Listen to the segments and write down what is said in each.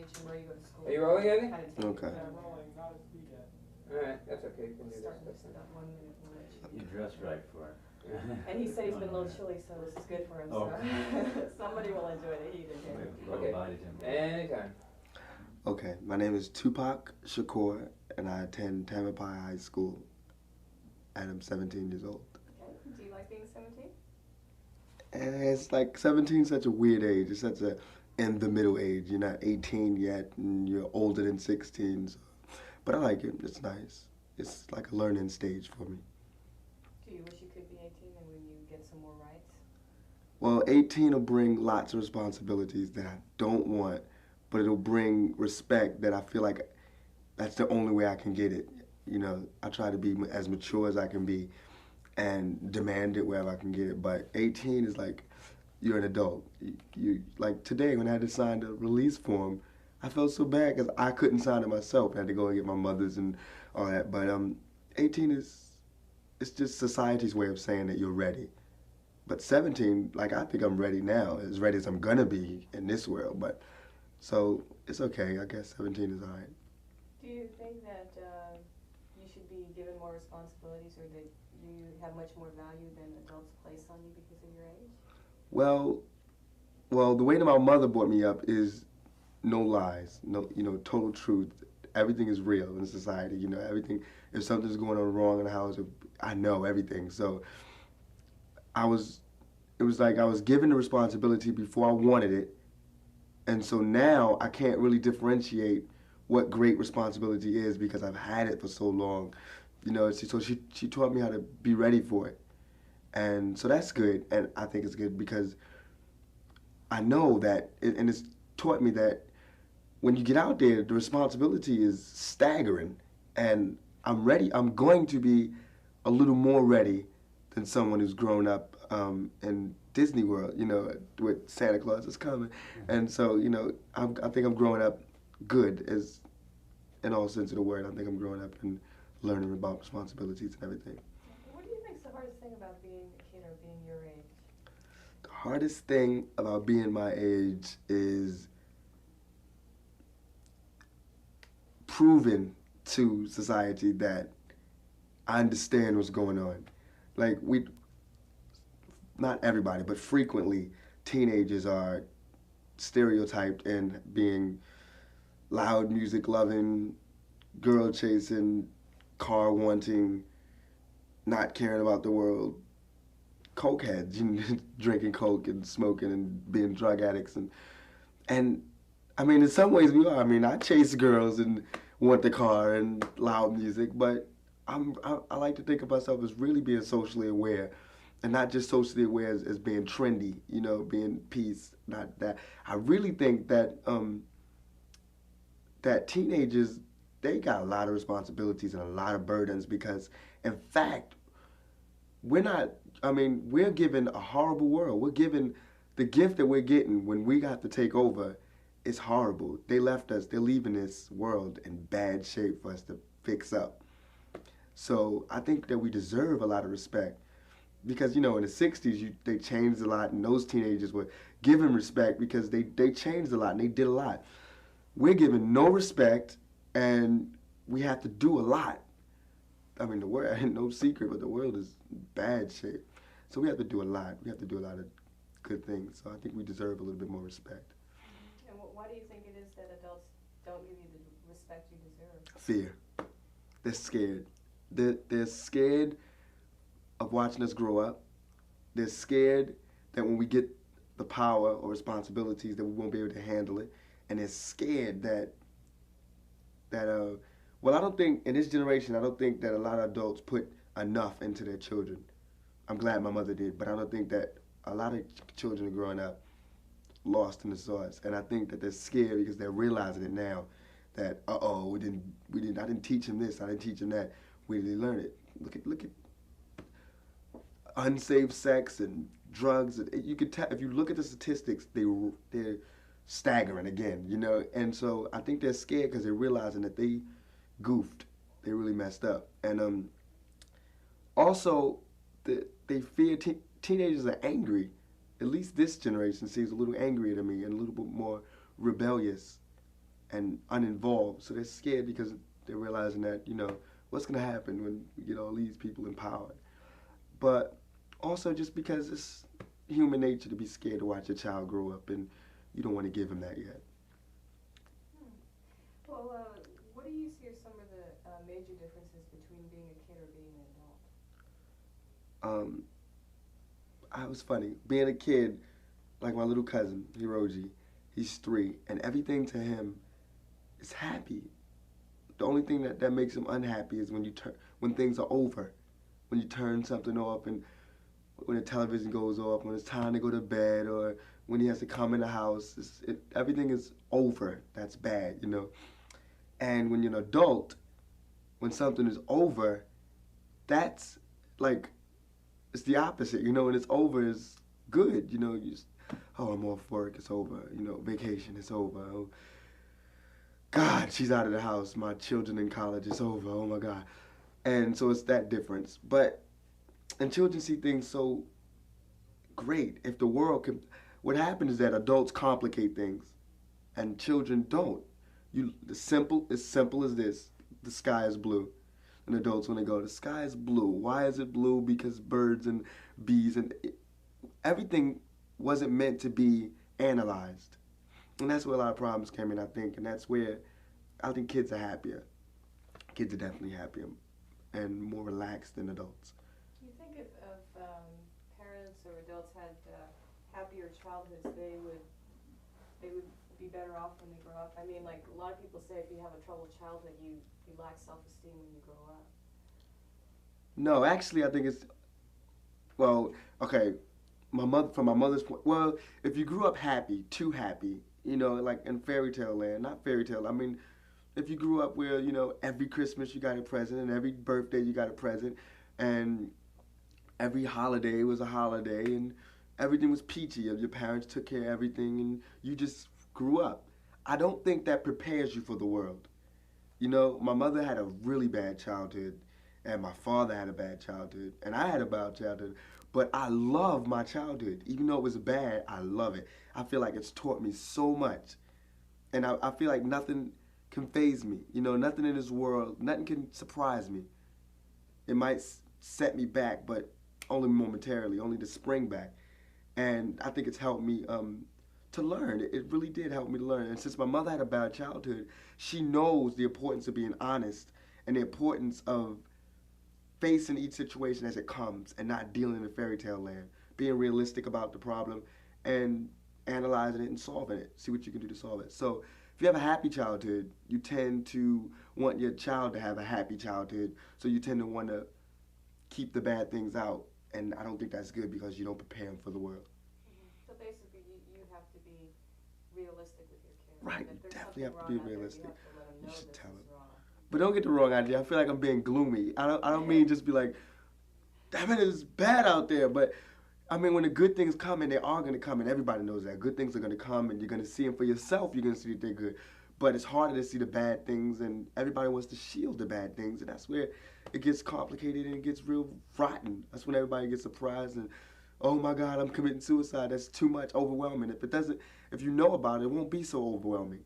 age and where you go to school. Are you rolling, Eddie? Kind of Okay. Yeah, rolling, not a speed yet. Alright, that's okay. You can do Start this. this in about 1 minute. We'll let You you- dressed right for it. And he said he's been a little chilly, so this is good for him. Oh. So somebody will enjoy the heat in here. Okay. Okay. Anytime. Okay, my name is Tupac Shakur, and I attend Tamalpais High School, and I'm 17 years old. Okay. Do you like being 17? And it's like 17 is such a weird age. It's such a in the middle age. You're not 18 yet, and you're older than 16. So. But I like it. It's nice. It's like a learning stage for me. Do you wish you could be 18 and when you get some more rights? Well, 18 will bring lots of responsibilities that I don't want, but it'll bring respect that I feel like that's the only way I can get it. You know, I try to be as mature as I can be and demand it wherever I can get it. But 18 is like, you're an adult. You like today when I had to sign the release form, I felt so bad because I couldn't sign it myself. I had to go and get my mother's and all that. But 18 it's just society's way of saying that you're ready. But 17, like I think I'm ready now, as ready as I'm gonna be in this world. But so it's okay. I guess 17 is all right. Do you think that you should be given more responsibilities, or that you have much more value than adults place on you because of your age? Well, the way that my mother brought me up is no lies, no, total truth. Everything is real in society, everything. If something's going on wrong in the house, I know everything. So it was like I was given the responsibility before I wanted it. And so now I can't really differentiate what great responsibility is because I've had it for so long. So she taught me how to be ready for it. And so that's good, and I think it's good because I know that, and it's taught me that when you get out there, the responsibility is staggering, and I'm ready. I'm going to be a little more ready than someone who's grown up in Disney World, with Santa Claus is coming. And so, I think I'm growing up good, as in all sense of the word. I think I'm growing up and learning about responsibilities and everything. What do you think is the hardest thing about being a kid or being your age? The hardest thing about being my age is proving to society that I understand what's going on. Like not everybody, but frequently, teenagers are stereotyped in being loud music loving, girl chasing, car wanting, not caring about the world, cokeheads, drinking coke and smoking and being drug addicts. And I mean, in some ways we are. I mean, I chase girls and want the car and loud music, but I like to think of myself as really being socially aware, and not just socially aware as being trendy, being peace, not that. I really think that that teenagers, they got a lot of responsibilities and a lot of burdens because, in fact, we're given a horrible world. We're given the gift that we're getting when we got to take over is horrible. They left us, they're leaving this world in bad shape for us to fix up. So I think that we deserve a lot of respect because, in the 60s, they changed a lot, and those teenagers were given respect because they changed a lot and they did a lot. We're given no respect, and we have to do a lot. I mean, the world ain't no secret, but the world is in bad shape. So we have to do a lot. We have to do a lot of good things. So I think we deserve a little bit more respect. And why do you think it is that adults don't give you the respect you deserve? Fear. They're scared. They're scared of watching us grow up. They're scared that when we get the power or responsibilities that we won't be able to handle it. And they're scared that well, I don't think, in this generation, I don't think that a lot of adults put enough into their children. I'm glad my mother did, but I don't think that a lot of children are growing up lost in the sauce. And I think that they're scared because they're realizing it now that, I didn't teach him this, I didn't teach him that. Where did he learn it? Look at unsafe sex and drugs. You could tell, if you look at the statistics, they're staggering again, And so I think they're scared because they're realizing that they goofed. They really messed up. And also, they fear teenagers are angry. At least this generation seems a little angrier to me and a little bit more rebellious. and uninvolved. So they're scared because they're realizing that, what's going to happen when we get all these people in power. But also just because it's human nature to be scared to watch a child grow up, and you don't want to give him that yet. Well, what do you see are some of the major differences between being a kid or being an adult? I was funny. Being a kid, like my little cousin, Hiroji, he's 3, and everything to him is happy. The only thing that makes him unhappy is when things are over, when you turn something off, and when the television goes off, when it's time to go to bed, or when he has to come in the house. Everything is over. That's bad, And when you're an adult, when something is over, that's like, it's the opposite, When it's over is good, You just, oh, I'm off work, it's over. Vacation, it's over. Oh, God, she's out of the house. My children in college, it's over. Oh my God. And so it's that difference. And children see things so great. If the world can, what happens is that adults complicate things, and children don't. As simple as this: the sky is blue, and adults when they go, the sky is blue. Why is it blue? Because birds and bees and everything wasn't meant to be analyzed, and that's where a lot of problems came in, I think, and that's where I think kids are happier. Kids are definitely happier and more relaxed than adults. Do you think if parents or adults had happier childhoods, they would be better off when they grow up? I mean, like a lot of people say, if you have a troubled childhood, you lack self-esteem when you grow up. No, actually, I think it's, well, okay, from my mother's point, well, if you grew up happy, too happy, like in fairy tale land, not fairy tale, I mean, if you grew up where, every Christmas you got a present, and every birthday you got a present, and every holiday was a holiday, and everything was peachy, your parents took care of everything, and you just grew up. I don't think that prepares you for the world. My mother had a really bad childhood, and my father had a bad childhood, and I had a bad childhood, but I love my childhood. Even though it was bad, I love it. I feel like it's taught me so much, and I feel like nothing can faze me. Nothing in this world, nothing can surprise me. It might set me back, but only momentarily, only to spring back. And I think it's helped me to learn. It really did help me to learn. And since my mother had a bad childhood, she knows the importance of being honest and the importance of facing each situation as it comes and not dealing in fairy tale land, being realistic about the problem and analyzing it and solving it, see what you can do to solve it. So if you have a happy childhood, you tend to want your child to have a happy childhood, so you tend to want to keep the bad things out, and I don't think that's good because you don't prepare them for the world. So basically, you have to be realistic with your kids. Right, you definitely have to be realistic. You should tell them. Wrong. But don't get the wrong idea. I feel like I'm being gloomy. I don't mean just be like, damn it, it's bad out there. But I mean, when the good things come, and they are going to come, and everybody knows that. Good things are going to come, and you're going to see them for yourself. You're going to see that they're good. But it's harder to see the bad things, and everybody wants to shield the bad things, and that's where it gets complicated and it gets real rotten. That's when everybody gets surprised and, oh my God, I'm committing suicide. That's too much, overwhelming. If you know about it, it won't be so overwhelming.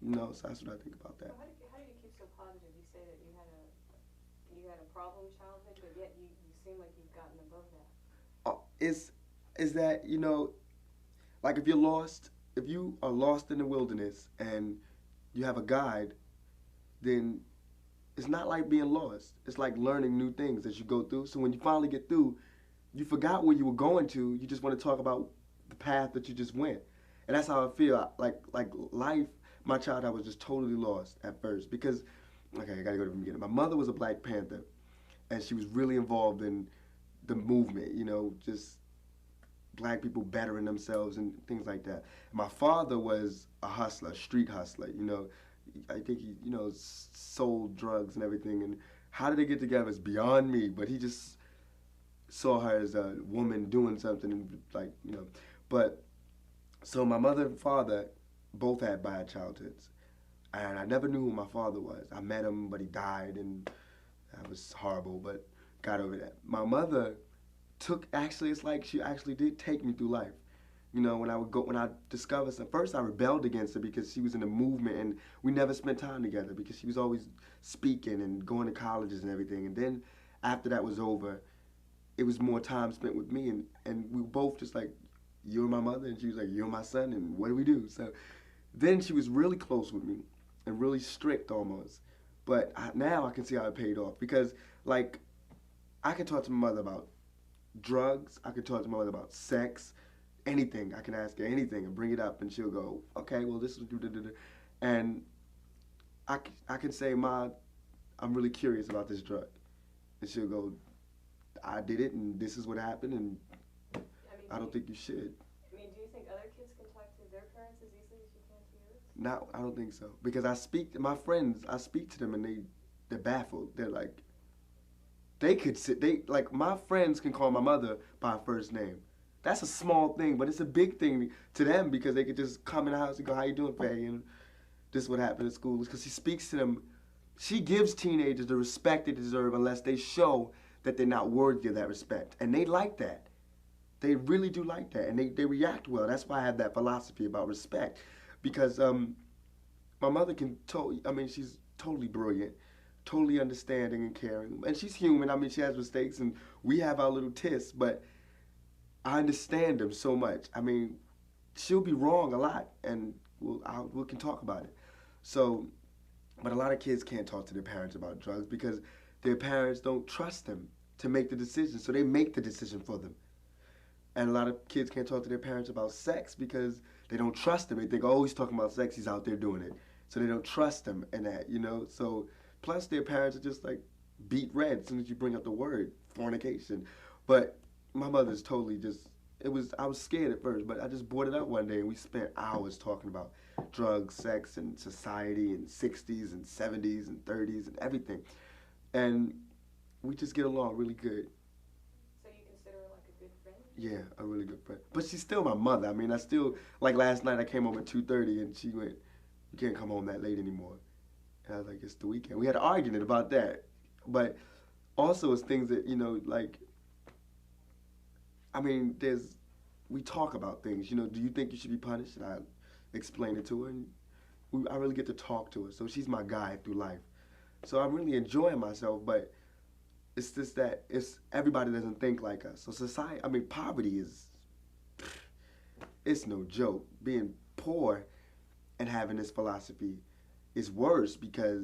So that's what I think about that. So how do you keep so positive? You say that you had a problem childhood, but yet you seem like you've gotten above that. Is that, like if you are lost in the wilderness and you have a guide, then it's not like being lost. It's like learning new things as you go through. So when you finally get through, you forgot where you were going to. You just want to talk about the path that you just went. And that's how I feel. Like life, my childhood was just totally lost at first because, okay, I got to go to the beginning. My mother was a Black Panther, and she was really involved in the movement, just Black people bettering themselves and things like that. And my father was a hustler, a street hustler, I think he, sold drugs and everything. And how did they get together is beyond me, but he just saw her as a woman doing something and But, so my mother and father both had bad childhoods. And I never knew who my father was. I met him, but he died, and that was horrible, but got over that. My mother it's like she actually did take me through life. You know, when I discovered some, first I rebelled against her because she was in the movement and we never spent time together because she was always speaking and going to colleges and everything. And then after that was over, it was more time spent with me and we were both just like, you're my mother, and she was like, you're my son, and what do we do? So then she was really close with me and really strict almost. But now I can see how it paid off because, like, I can talk to my mother about drugs. I can talk to my mother about sex, anything. I can ask her anything and bring it up, and she'll go, okay, well, this is and I can say, Ma, I'm really curious about this drug, and she'll go, I did it, and this is what happened, and I don't think you should. I mean, do you think other kids can talk to their parents as easily as you can to yours? No, I don't think so. Because I speak to my friends, I speak to them and they're baffled. They're like, like my friends can call my mother by her first name. That's a small thing, but it's a big thing to them because they could just come in the house and go, how you doing, Faye? And this is what happened at school. Because she speaks to them, she gives teenagers the respect they deserve unless they show that they're not worthy of that respect. And they like that. They really do like that, and they react well. That's why I have that philosophy about respect, because my mother she's totally brilliant, totally understanding and caring, and she's human. I mean, she has mistakes, and we have our little tiffs, but I understand them so much. I mean, she'll be wrong a lot, and we can talk about it. So, but a lot of kids can't talk to their parents about drugs because their parents don't trust them to make the decision, so they make the decision for them. And a lot of kids can't talk to their parents about sex because they don't trust them. They think, oh, he's talking about sex, he's out there doing it. So they don't trust them in that, you know? So, plus their parents are just like beat red as soon as you bring up the word fornication. But my mother's totally I was scared at first, but I just brought it up one day and we spent hours talking about drugs, sex, and society, and 60s and 70s and 30s and everything. And we just get along really good. Yeah, a really good friend. But she's still my mother. I mean, like last night I came home at 2:30 and she went, you can't come home that late anymore. And I was like, it's the weekend. We had an argument about that. But also it's things that, you know, like, I mean, we talk about things. You know, do you think you should be punished? And I explain it to her. And I really get to talk to her. So she's my guide through life. So I'm really enjoying myself, but it's just that everybody doesn't think like us. So society, I mean, poverty it's no joke. Being poor and having this philosophy is worse because,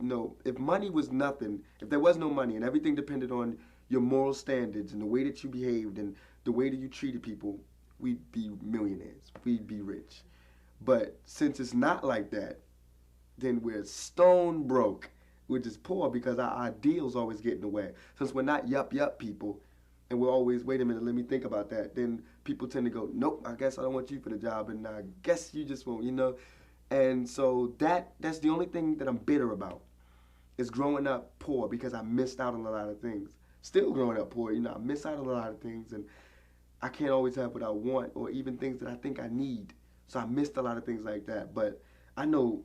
you know, if money was nothing, if there was no money and everything depended on your moral standards and the way that you behaved and the way that you treated people, we'd be millionaires. We'd be rich. But since it's not like that, then we're stone broke. We're just poor because our ideals always get in the way. Since we're not yup people, and we're always, wait a minute, let me think about that, then people tend to go, nope, I guess I don't want you for the job, and I guess you just won't, you know? And so that's the only thing that I'm bitter about, is growing up poor because I missed out on a lot of things. Still growing up poor, you know, I miss out on a lot of things, and I can't always have what I want, or even things that I think I need. So I missed a lot of things like that. But I know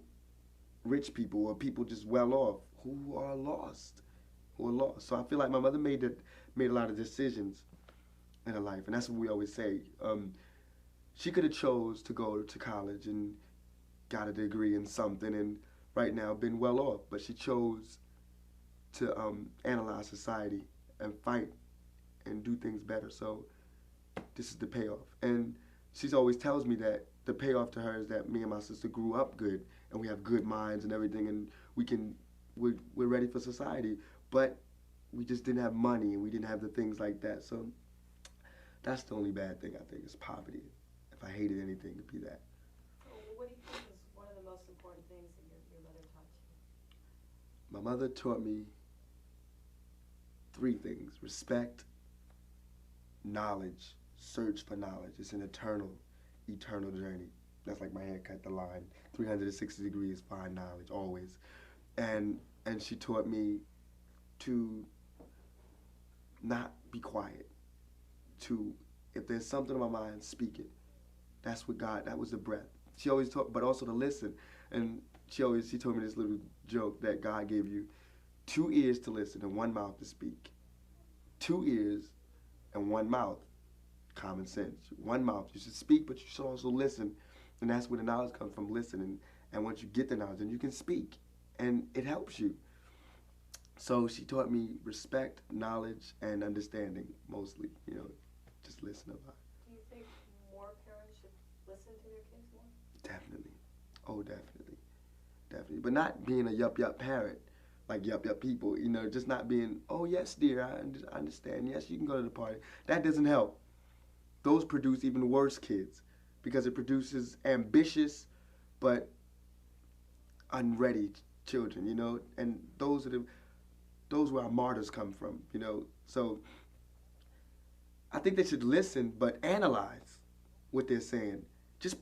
rich people or people just well off who are lost. So I feel like my mother made a lot of decisions in her life, and that's what we always say. She could have chose to go to college and got a degree in something, and right now been well off. But she chose to analyze society and fight and do things better. So this is the payoff. And she always tells me that the payoff to her is that me and my sister grew up good, and we have good minds and everything, and we're ready for society. But we just didn't have money, and we didn't have the things like that. So that's the only bad thing, I think, is poverty. If I hated anything, it'd be that. What do you think is one of the most important things that your mother taught you? My mother taught me 3 things: respect, knowledge, search for knowledge. It's an eternal journey. That's like my haircut, the line. 360 degrees, find knowledge, always. And she taught me to not be quiet. If there's something on my mind, speak it. That's what that was the breath. She always taught, but also to listen. And she told me this little joke that God gave you 2 ears to listen and 1 mouth to speak. 2 ears and 1 mouth. common sense. One mouth, you should speak, but you should also listen. And that's where the knowledge comes from, listening. And once you get the knowledge, then you can speak. And it helps you. So she taught me respect, knowledge, and understanding, mostly, just listen a lot. Do you think more parents should listen to their kids more? Definitely. Oh, definitely. Definitely. But not being a yup parent, like yup people, just not being, oh, yes, dear, I understand. Yes, you can go to the party. That doesn't help. Those produce even worse kids because it produces ambitious but unready children, and those where our martyrs come from, So I think they should listen but analyze what they're saying. Just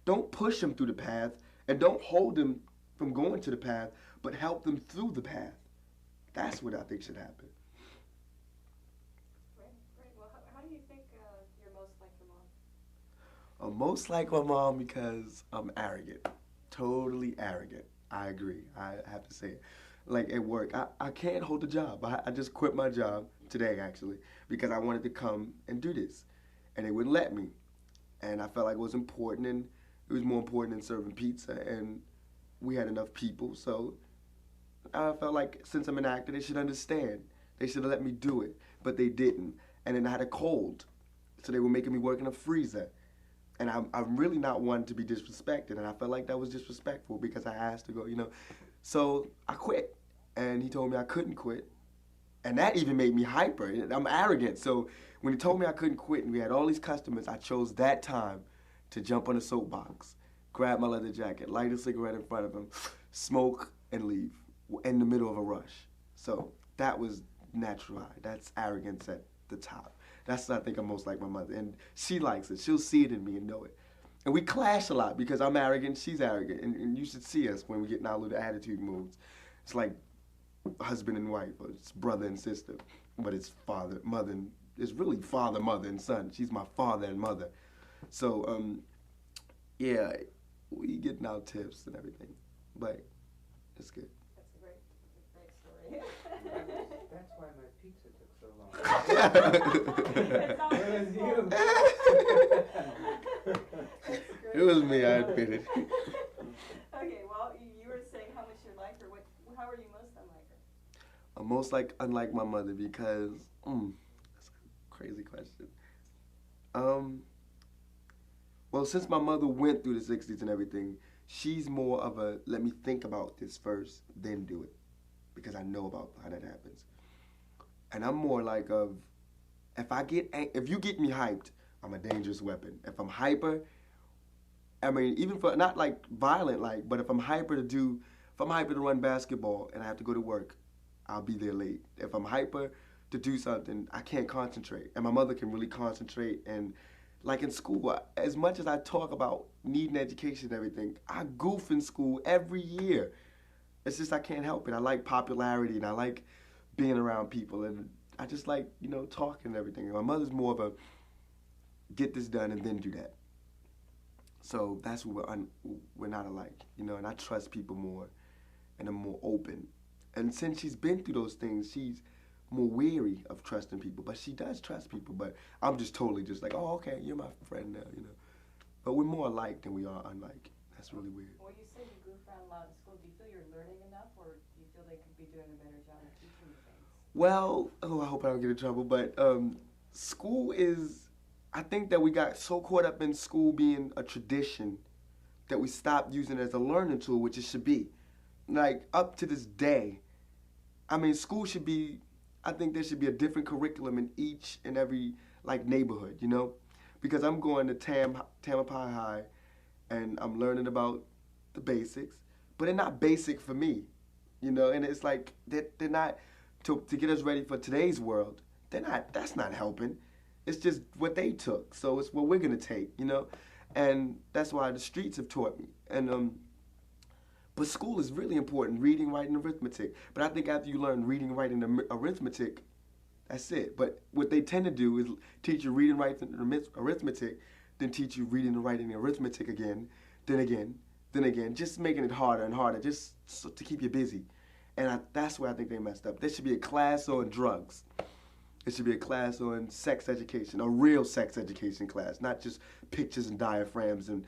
don't push them through the path and don't hold them from going to the path, but help them through the path. That's what I think should happen. Right. Well, how do you think you're most like your mom? I'm most like my mom because I'm arrogant. Totally arrogant. I agree. I have to say it. Like at work, I can't hold a job. I just quit my job today, actually, because I wanted to come and do this. And they wouldn't let me. And I felt like it was important, and it was more important than serving pizza. And we had enough people, so I felt like since I'm an actor, they should understand. They should have let me do it, but they didn't. And then I had a cold, so they were making me work in a freezer. And I'm really not one to be disrespected, and I felt like that was disrespectful because I asked to go, So I quit, and he told me I couldn't quit, and that even made me hyper. I'm arrogant, so when he told me I couldn't quit and we had all these customers, I chose that time to jump on a soapbox, grab my leather jacket, light a cigarette in front of him, smoke, and leave in the middle of a rush. So that was natural high. That's arrogance at the top. That's what I think I'm most like my mother. And she likes it. She'll see it in me and know it. And we clash a lot because I'm arrogant, she's arrogant. And you should see us when we get in our little attitude moods. It's like husband and wife, or it's brother and sister. But it's father, mother, and it's really father, mother, and son. She's my father and mother. So, yeah, we getting our tips and everything. But it's good. That's a great story. That's why my pizza took so long. It's always It was his you. fault. It was me, I admit it. Okay, well, you were saying how much you like her. How are you most unlike her? I'm most unlike my mother because, that's a crazy question. Well, since my mother went through the 60s and everything, she's more of a, let me think about this first, then do it. Because I know about how that happens. And I'm more like of, if you get me hyped, I'm a dangerous weapon. If I'm hyper, I mean, even for, not like violent like, but if I'm hyper to run basketball and I have to go to work, I'll be there late. If I'm hyper to do something, I can't concentrate. And my mother can really concentrate. And like in school, as much as I talk about needing education and everything, I goof in school every year. It's just I can't help it. I like popularity and I like being around people and I just like, talking and everything. And my mother's more of a get this done and then do that. So that's what we're not alike, and I trust people more and I'm more open. And since she's been through those things, she's more weary of trusting people. But she does trust people, but I'm just totally just like, oh, okay, you're my friend now, But we're more alike than we are unlike. That's really weird. Well, you said you goof around a lot in school. Do you feel you're learning enough, or do you feel they could be doing a better job of teaching you things? Well, I hope I don't get in trouble, but school is, I think that we got so caught up in school being a tradition that we stopped using it as a learning tool, which it should be. Like, up to this day, I mean, school should be, I think there should be a different curriculum in each and every, neighborhood, Because I'm going to Tampapi High, and I'm learning about the basics, but they're not basic for me, and it's like, they're not, to get us ready for today's world, that's not helping. It's just what they took, so it's what we're gonna take, And that's why the streets have taught me. And but school is really important, reading, writing, arithmetic. But I think after you learn reading, writing, and arithmetic, that's it. But what they tend to do is teach you reading, writing, and arithmetic, then teach you reading and writing and arithmetic again, then again, just making it harder and harder, just to keep you busy. And that's where I think they messed up. There should be a class on drugs. It should be a class on sex education, a real sex education class, not just pictures and diaphragms and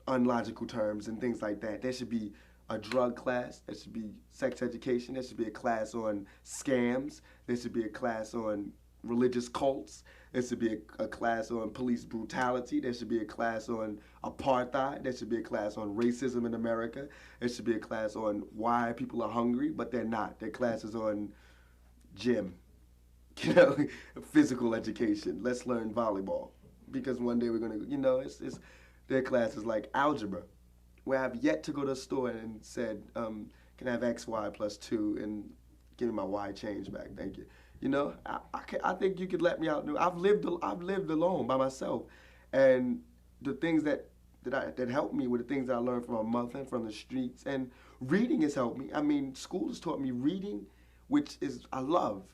unlogical terms and things like that. There should be a drug class. There should be sex education. There should be a class on scams. There should be a class on religious cults. There should be a class on police brutality. There should be a class on apartheid. There should be a class on racism in America. There should be a class on why people are hungry, but they're not. There are classes on gym, you know, physical education. Let's learn volleyball because one day we're gonna, you know, it's their classes like algebra, where I've yet to go to a store and said, can I have X, Y plus 2 and give me my Y change back? Thank you. You know, I think you could let me out. I've lived alone by myself, and the things that helped me were the things that I learned from my mother and from the streets. And reading has helped me. I mean, school has taught me reading, which is I love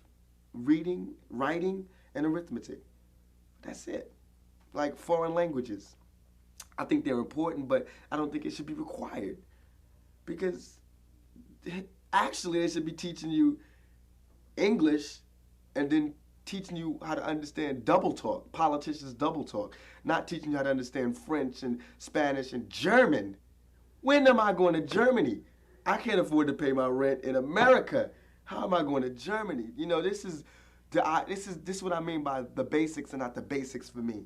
reading, writing, and arithmetic. That's it. Like foreign languages. I think they're important, but I don't think it should be required. Because actually they should be teaching you English and then teaching you how to understand double talk, politicians double talk, not teaching you how to understand French and Spanish and German. When am I going to Germany? I can't afford to pay my rent in America. How am I going to Germany? You know, this is what I mean by the basics are not the basics for me.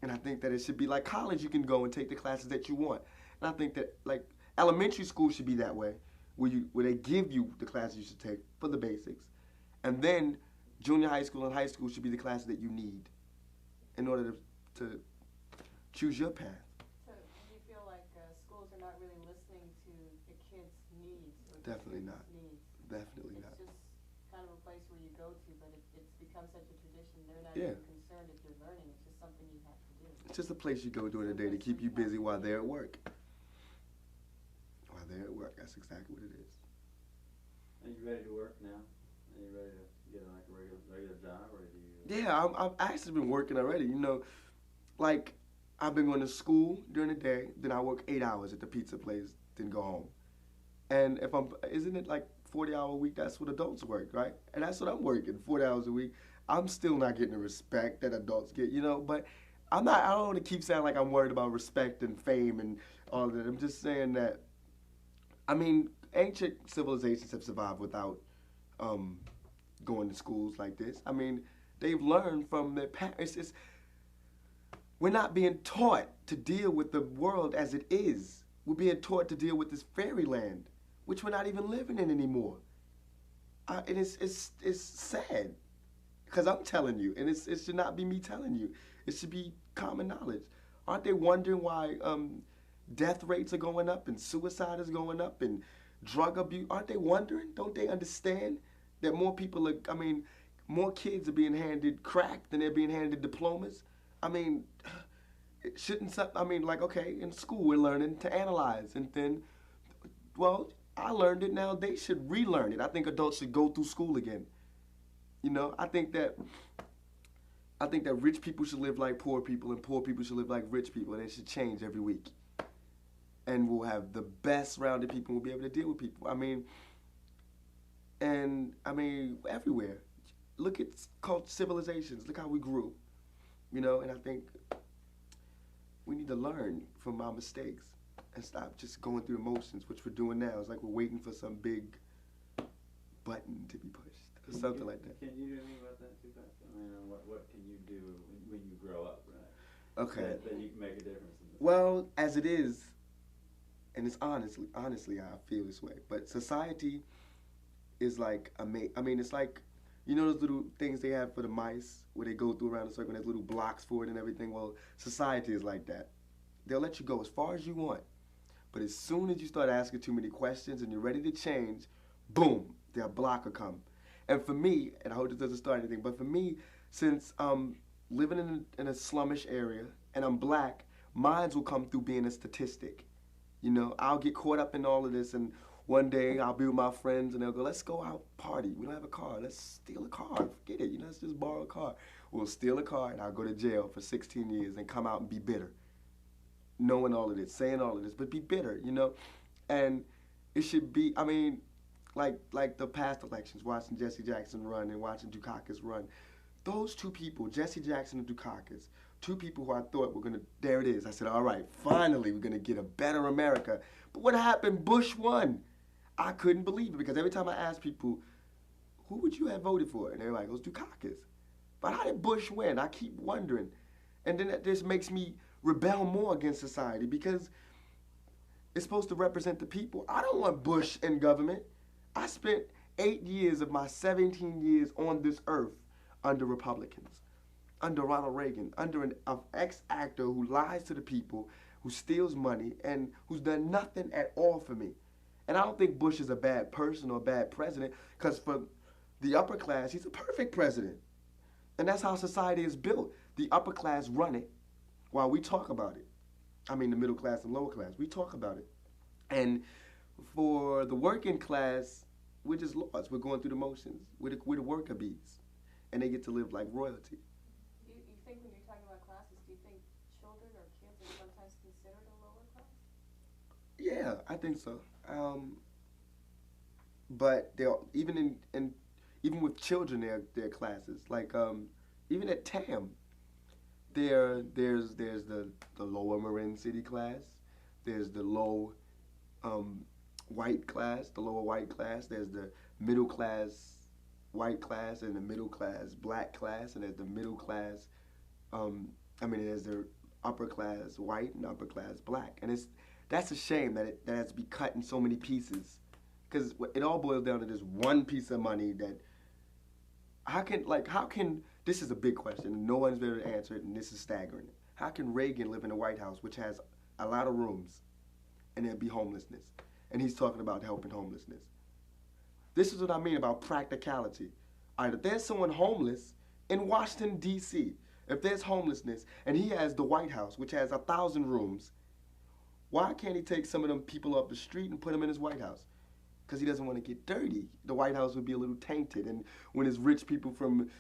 And I think that it should be like college. You can go and take the classes that you want. And I think that like elementary school should be that way, where they give you the classes you should take for the basics, and then junior high school and high school should be the classes that you need in order to choose your path. So do you feel like schools are not really listening to the kids' needs? Or Definitely not. Needs? Definitely not. It's just kind of a place where you go to, but it's become such a tradition. They're not Yeah. even concerned if you're learning. It's just something you have to do. It's just a place you go during the day to keep you busy while they're at work. While they're at work, that's exactly what it is. Are you ready to work now? Are you ready to get like a regular job, or do you? Yeah, I've actually been working already. You know, like I've been going to school during the day, then I work 8 hours at the pizza place, then go home. And isn't it like 40-hour a week? That's what adults work, right? And that's what I'm working, 40 hours a week. I'm still not getting the respect that adults get, you know, but I don't want to keep saying like I'm worried about respect and fame and all of that. I'm just saying that, I mean, ancient civilizations have survived without going to schools like this. I mean, they've learned from their parents. We're not being taught to deal with the world as it is. We're being taught to deal with this fairyland, which we're not even living in anymore. And it's sad, because I'm telling you, and it should not be me telling you. It should be common knowledge. Aren't they wondering why death rates are going up and suicide is going up and drug abuse? Aren't they wondering? Don't they understand that more kids are being handed crack than they're being handed diplomas? I mean, okay, in school we're learning to analyze, and then, well, I learned it, now they should relearn it. I think adults should go through school again. You know, I think that rich people should live like poor people, and poor people should live like rich people, and it should change every week. And we'll have the best rounded people, we'll be able to deal with people. I mean, everywhere. Look at civilizations, look how we grew. You know, and I think we need to learn from our mistakes and stop just going through emotions, which we're doing now. It's like we're waiting for some big button to be pushed or something like that. Can you do anything about that, Tupac? I mean, what can you do when you grow up, right? Okay. That you can make a difference in this. Well, as it is, and it's honestly, I feel this way, but society is like, it's like, you know those little things they have for the mice where they go through around a circle and there's little blocks for it and everything? Well, society is like that. They'll let you go as far as you want. But as soon as you start asking too many questions and you're ready to change, boom, their block will come. And for me, and I hope this doesn't start anything, but for me, since I'm living in a slummish area and I'm black, mine will come through being a statistic. You know, I'll get caught up in all of this, and one day I'll be with my friends and they'll go, let's go out party. We don't have a car. Let's steal a car. Forget it. You know, let's just borrow a car. We'll steal a car and I'll go to jail for 16 years and come out and be bitter. Knowing all of this, saying all of this, but be bitter, you know? And it should be, like the past elections, watching Jesse Jackson run and watching Dukakis run. Those two people, Jesse Jackson and Dukakis, two people who I thought were gonna. There it is. I said, all right, finally we're gonna get a better America. But what happened? Bush won. I couldn't believe it because every time I asked people, who would you have voted for? And everybody goes, Dukakis. But how did Bush win? I keep wondering. And then this makes me rebel more against society because it's supposed to represent the people. I don't want Bush in government. I spent 8 years of my 17 years on this earth under Republicans, under Ronald Reagan, under an ex-actor who lies to the people, who steals money, and who's done nothing at all for me. And I don't think Bush is a bad person or a bad president, because for the upper class, he's a perfect president. And that's how society is built. The upper class run it while we talk about it. I mean, the middle class and lower class, we talk about it. And for the working class, we're just lost. We're going through the motions. We're the worker bees. And they get to live like royalty. You think when you're talking about classes, do you think children or kids are sometimes considered a lower class? Yeah, I think so. But they're even with children, there are classes. Like even at TAM, there's the lower Marin City class. There's the low white class, the lower white class. There's the middle class white class and the middle class black class, and there's the middle class. There's the upper class white and upper class black, and that's a shame that has to be cut in so many pieces, because it all boils down to this one piece of money. That how can this is a big question and no one's been able to answer it, and this is staggering. How can Reagan live in a White House which has a lot of rooms and there'd be homelessness, and he's talking about helping homelessness? This is what I mean about practicality. All right, if there's someone homeless in Washington, D.C., if there's homelessness and he has the White House, which has 1,000 rooms, why can't he take some of them people off the street and put them in his White House? Because he doesn't want to get dirty. The White House would be a little tainted, and when his rich people from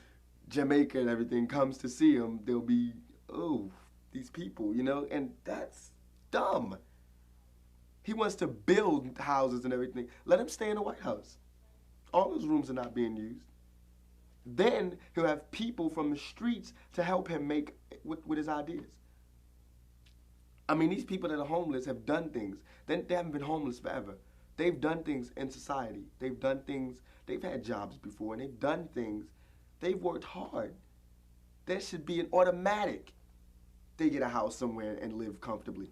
Jamaica and everything comes to see him, they'll be, oh, these people, and that's dumb. He wants to build houses and everything. Let him stay in the White House. All those rooms are not being used. Then he'll have people from the streets to help him make with his ideas. I mean, these people that are homeless have done things. They haven't been homeless forever. They've done things in society. They've done things. They've had jobs before, and they've done things. They've worked hard. There should be an automatic. They get a house somewhere and live comfortably.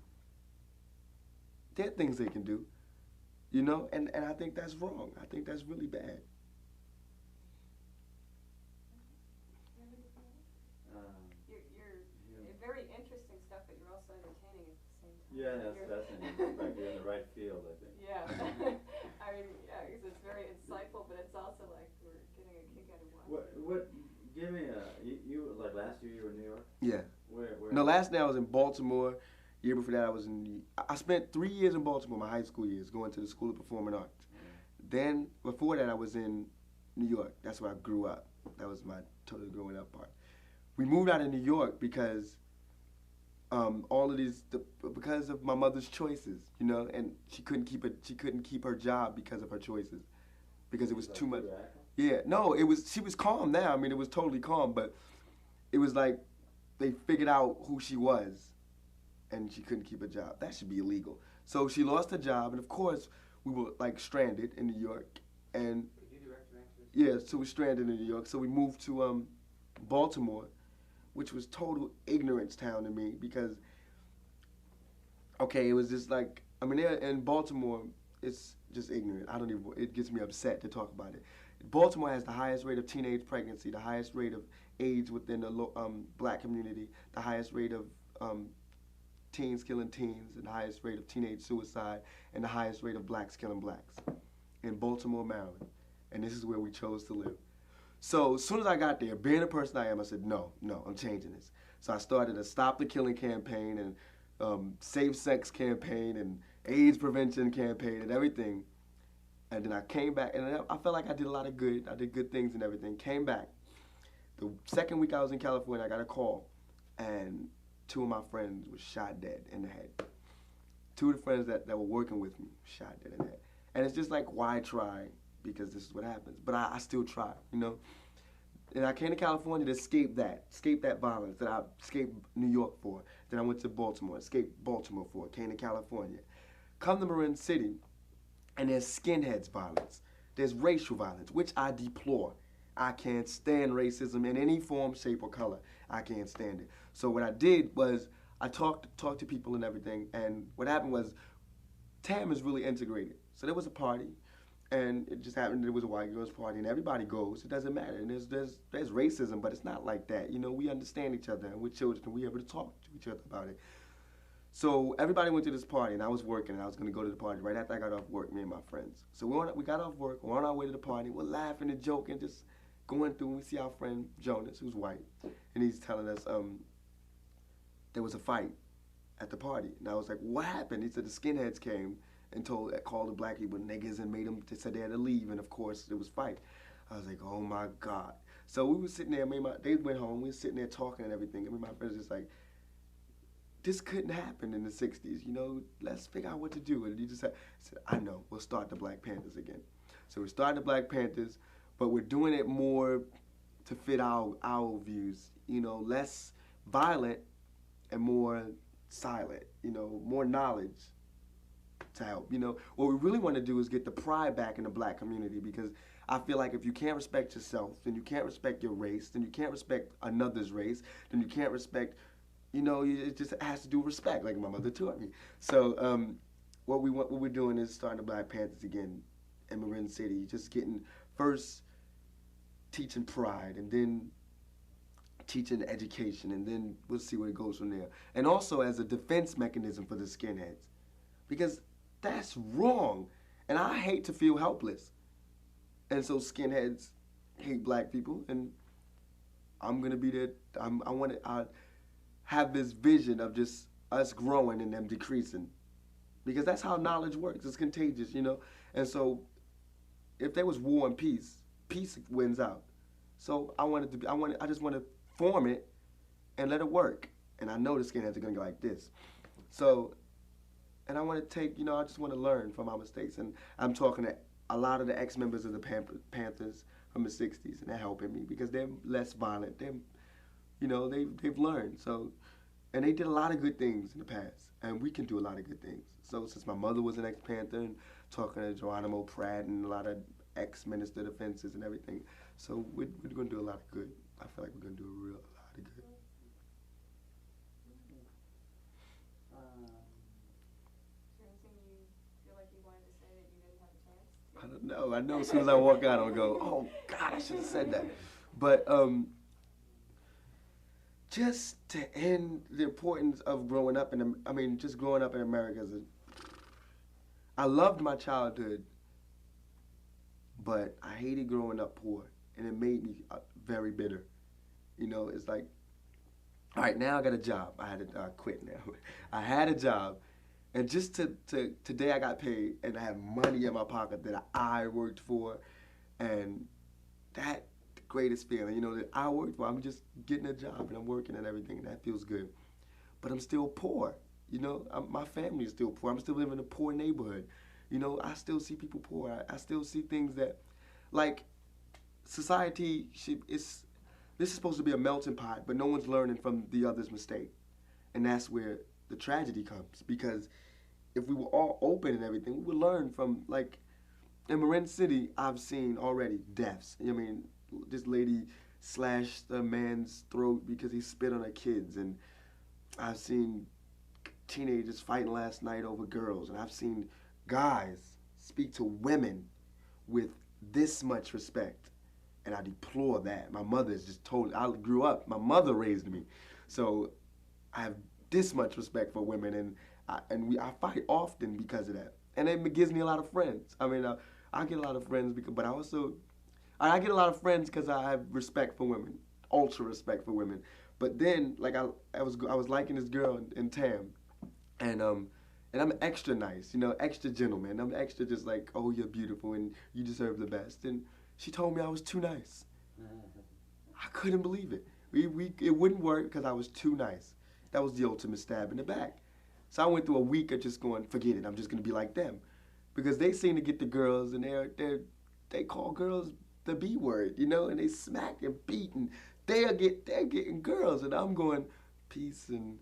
There are things they can do, and I think that's wrong. I think that's really bad. You're very interesting stuff, but you're also entertaining at the same time. Yeah, that's fascinating. Like you're in the right field, I think. Yeah. I mean, yeah, because it's very insightful, but it's also like we're getting a kick out of watching. Give me you like last year you were in New York? Yeah. Where? No, last night I was in Baltimore. Year before that, I spent 3 years in Baltimore, my high school years, going to the School of Performing Arts. Then, before that, I was in New York. That's where I grew up. That was my total growing up part. We moved out of New York because because of my mother's choices, and she couldn't keep her job because of her choices, because it was too much. Yeah, no, she was calm now. I mean, it was totally calm, but it was like they figured out who she was, and she couldn't keep a job. That should be illegal. So she lost her job, and of course, we were like stranded in New York. And yeah, so we're stranded in New York. So we moved to Baltimore, which was total ignorance town to me because, it was just like, in Baltimore, it's just ignorant. It gets me upset to talk about it. Baltimore has the highest rate of teenage pregnancy, the highest rate of AIDS within the black community, the highest rate of teens killing teens, and the highest rate of teenage suicide, and the highest rate of blacks killing blacks in Baltimore, Maryland. And this is where we chose to live. So as soon as I got there, being the person I am, I said, no, I'm changing this. So I started a Stop the Killing campaign and safe sex campaign and AIDS prevention campaign and everything. And then I came back, and I felt like I did a lot of good. I did good things and everything. Came back. The second week I was in California, I got a call, and 2 of my friends were shot dead in the head. 2 of the friends that were working with me shot dead in the head. And it's just like, why try because this is what happens. But I still try, you know. And I came to California to escape that violence that I escaped New York for. Then I went to Baltimore, escaped Baltimore for, came to California. Come to Marin City, and there's skinheads violence. There's racial violence, which I deplore. I can't stand racism in any form, shape, or color. I can't stand it. So what I did was I talked to people and everything, and what happened was TAM is really integrated. So there was a party, and it just happened that it was a white girls' party, and everybody goes. It doesn't matter. And there's racism, but it's not like that. You know, we understand each other, and we're children, and we're able to talk to each other about it. So everybody went to this party, and I was working, and I was going to go to the party right after I got off work, me and my friends. So we got off work, we're on our way to the party, we're laughing and joking, just going through, and we see our friend Jonas, who's white, and he's telling us there was a fight at the party. And I was like, what happened? He said the skinheads came and called the black people niggas and made them, they said they had to leave, and of course there was fight. I was like, oh my God. So we were sitting there, they went home, we were sitting there talking and everything, and my friends just like, this couldn't happen in the 60s, you know, let's figure out what to do. And he just said, I know, we'll start the Black Panthers again. So we're starting the Black Panthers, but we're doing it more to fit our views, you know, less violent and more silent, you know, more knowledge to help. You know, what we really want to do is get the pride back in the black community, because I feel like if you can't respect yourself, then you can't respect your race, then you can't respect another's race, then you can't respect, you know, it just has to do with respect, like my mother taught me. So what we're doing is starting the Black Panthers again in Marin City, just getting first teaching pride, and then teaching education, and then we'll see where it goes from there. And also as a defense mechanism for the skinheads, because that's wrong, and I hate to feel helpless. And so skinheads hate black people, and I'm gonna be there. I have this vision of just us growing and them decreasing, because that's how knowledge works. It's contagious, you know. And so, if there was war and peace, peace wins out. So I just want to form it and let it work. And I know the skinheads are gonna go like this. So, and I want to take, you know, I just want to learn from my mistakes. And I'm talking to a lot of the ex-members of the Panthers from the 60s, and they're helping me because they're less violent. They're, you know, they've learned. So, and they did a lot of good things in the past, and we can do a lot of good things. So since my mother was an ex-Panther, and talking to Geronimo Pratt and a lot of ex-minister defenses and everything, so we're going to do a lot of good. I feel like we're going to do a lot of good. I don't know. I know as soon as I walk out, I'll go, oh, God, I should have said that. But just to end the importance of growing up just growing up in America. I loved my childhood, but I hated growing up poor, and it made me very bitter. You know, it's like, all right, now I got a job. I quit now. I had a job. And just today I got paid, and I have money in my pocket that I worked for, and that the greatest feeling, you know, that I worked for. I'm just getting a job, and I'm working and everything, and that feels good. But I'm still poor, you know. My family is still poor. I'm still living in a poor neighborhood. You know, I still see people poor. I still see things that, like, society, this is supposed to be a melting pot, but no one's learning from the other's mistake. And that's where the tragedy comes, because if we were all open and everything, we would learn from, like, in Marin City, I've seen already deaths. I mean, this lady slashed a man's throat because he spit on her kids, and I've seen teenagers fighting last night over girls, and I've seen guys speak to women with this much respect, and I deplore that. My mother is just totally, I grew up, my mother raised me, so I have this much respect for women, and I fight often because of that. And it gives me a lot of friends. I mean, I get a lot of friends, but I get a lot of friends because I have respect for women, ultra respect for women. But then, like, I was liking this girl in TAM, and I'm extra nice, you know, extra gentleman. I'm extra just like, oh, you're beautiful and you deserve the best. And she told me I was too nice. I couldn't believe it. It wouldn't work because I was too nice. That was the ultimate stab in the back. So I went through a week of just going, forget it, I'm just gonna be like them. Because they seem to get the girls, and they're they call girls the B word, you know, and they smack and beat, and they're getting girls, and I'm going, peace, and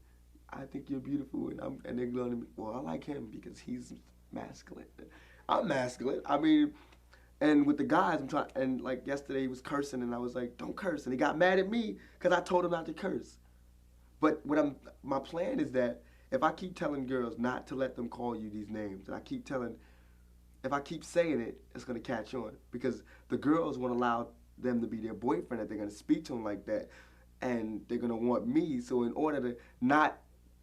I think you're beautiful, and they're going to me, well, I like him because he's masculine. I'm masculine. I mean, and with the guys, I'm trying, and like yesterday he was cursing, and I was like, don't curse, and he got mad at me because I told him not to curse. But my plan is that if I keep telling girls not to let them call you these names, and if I keep saying it, it's gonna catch on because the girls won't allow them to be their boyfriend if they're gonna speak to them like that, and they're gonna want me. So in order to not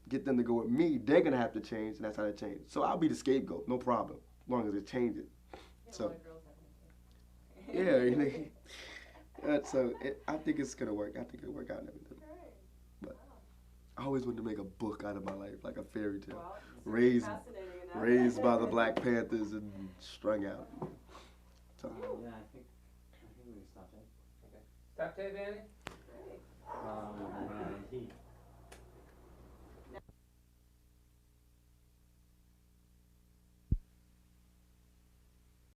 get them to go with me, they're gonna have to change, and that's how they change. So I'll be the scapegoat, no problem, as long as it changes. Yeah, a lot of girls have that. Yeah, you know, so I think it's gonna work. I think it'll work out and everything. Great. But Wow. I always wanted to make a book out of my life, like a fairy tale. Wow, it's Raised- fascinating enough. Raised by the Black Panthers and strung out. So, Yeah, I think we can stop that. Stop tape, Annie? Great. He